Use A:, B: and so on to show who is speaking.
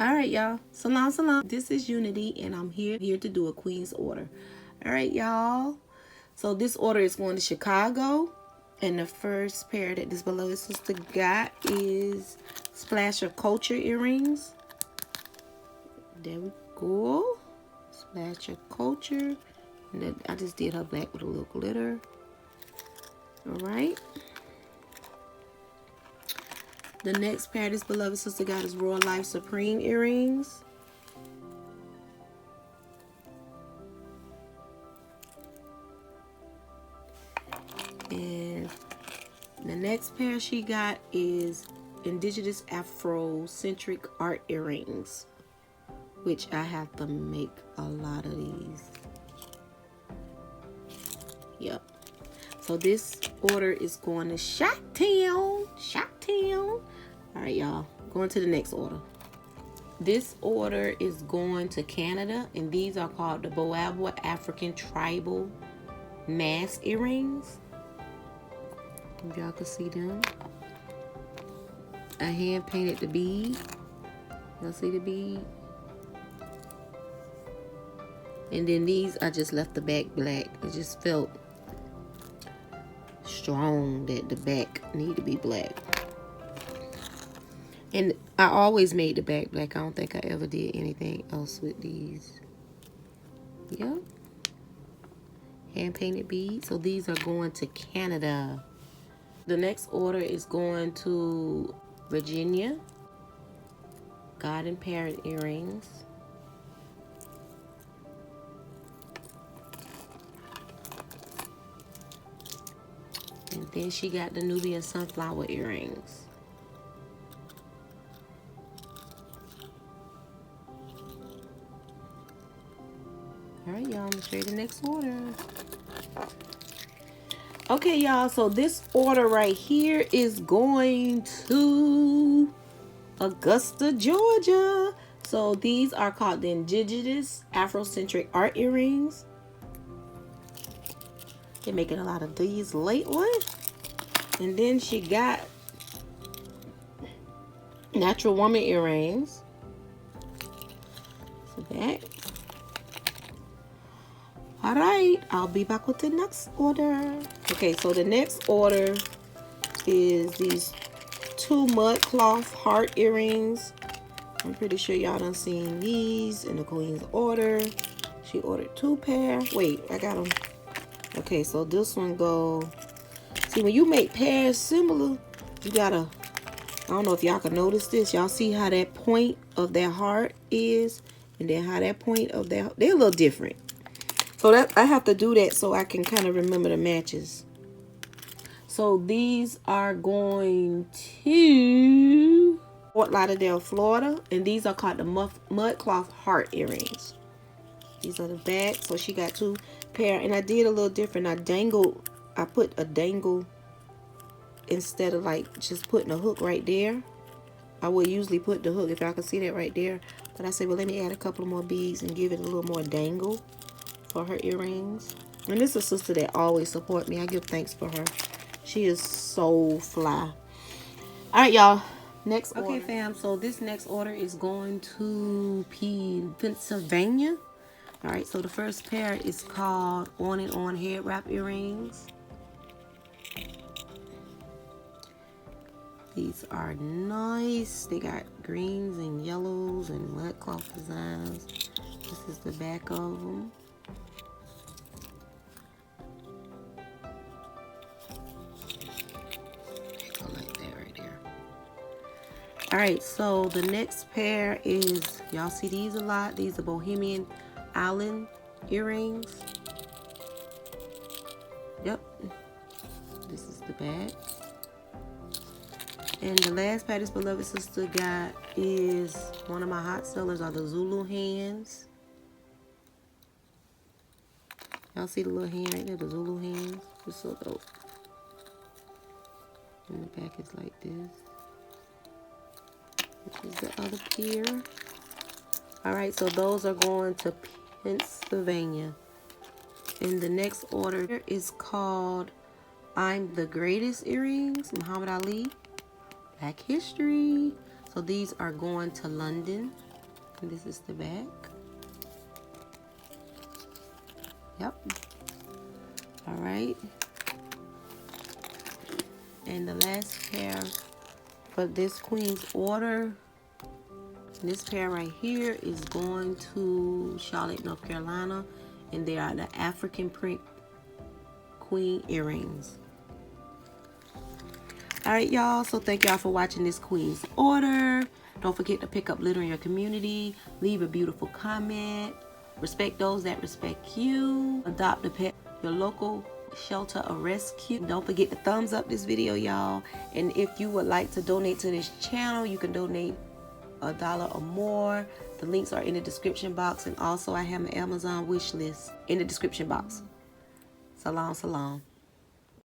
A: All right, y'all. Salam, salam. This is Unity, and I'm here to do a Queen's order. All right, y'all. So this order is going to Chicago, and the first pair that this beloved sister got is Splash of Culture earrings. There we go. Splash of Culture. And then I just did her back with a little glitter. All right. The next pair this beloved sister got is Royal Life Supreme earrings. And the next pair she got is Indigenous Afrocentric art earrings, which I have to make a lot of these. Yep. So this order is going to Chi-Town. Chi-Town. All right, y'all. Going to the next order. This order is going to Canada, and these are called the Boabw African Tribal Mask earrings. If y'all can see them. I hand painted the bead. Y'all see the bead? And then these, I just left the back black. It just felt strong that the back need to be black. And I always made the back black. I don't think I ever did anything else with these. Yep. Hand painted beads. So these are going to Canada. The next order is going to Virginia. Garden Parrot earrings. And then she got the Nubian sunflower earrings. All right, y'all, I'm gonna show you the next order. Okay, y'all, so this order right here is going to Augusta, Georgia. So these are called the Indigenous Afrocentric art earrings. They're making a lot of these lately. And then she got Natural Woman earrings. So that. All right, I'll be back with the next order. Okay, so the next order is these 2 mud cloth heart earrings. I'm pretty sure y'all done seen these in the Queen's order. She ordered 2 pair. Wait, I got them. Okay, so this one go. See, when you make pairs similar, you gotta, I don't know if y'all can notice this. Y'all see how that point of that heart is, and then how that point of that, they're a little different. So that I have to do that so I can kind of remember the matches. So these are going to Fort Lauderdale, Florida, and these are called the mud cloth heart earrings. These are the back. So she got 2 pair, and I did a little different. I put a dangle instead of like just putting a hook right there. I would usually put the hook, if y'all can see that right there, but I said, well, let me add a couple more beads and give it a little more dangle for her earrings. And this is a sister that always support me. I give thanks for her. She is so fly. All right, y'all, next order. Okay, fam, so this next order is going to Pennsylvania. All right, so the first pair is called On and On head wrap earrings. These are nice. They got greens and yellows and mud cloth designs. This is the back of them. All right, so the next pair is, y'all see these a lot. These are Bohemian Island earrings. Yep. This is the back. And the last pair this beloved sister got is one of my hot sellers, are the Zulu hands. Y'all see the little hand right there, the Zulu hands? It's so dope. And the back is like this. This is the other pair. All right, so those are going to Pennsylvania. And the next order is called I'm the Greatest earrings, Muhammad Ali, Black History. So these are going to London. And this is the back. Yep. All right. And the last pair for this queen's order, this pair right here is going to Charlotte, North Carolina, and they are the African print queen earrings. All right, y'all, so thank y'all for watching this queen's order. Don't forget to pick up litter in your community. Leave a beautiful comment. Respect those that respect you. Adopt a pet, your local shelter of rescue. Don't forget to thumbs up this video, y'all. And if you would like to donate to this channel, you can donate $1 or more. The links are in the description box, and also I have an Amazon wish list in the description box. Salam, salam.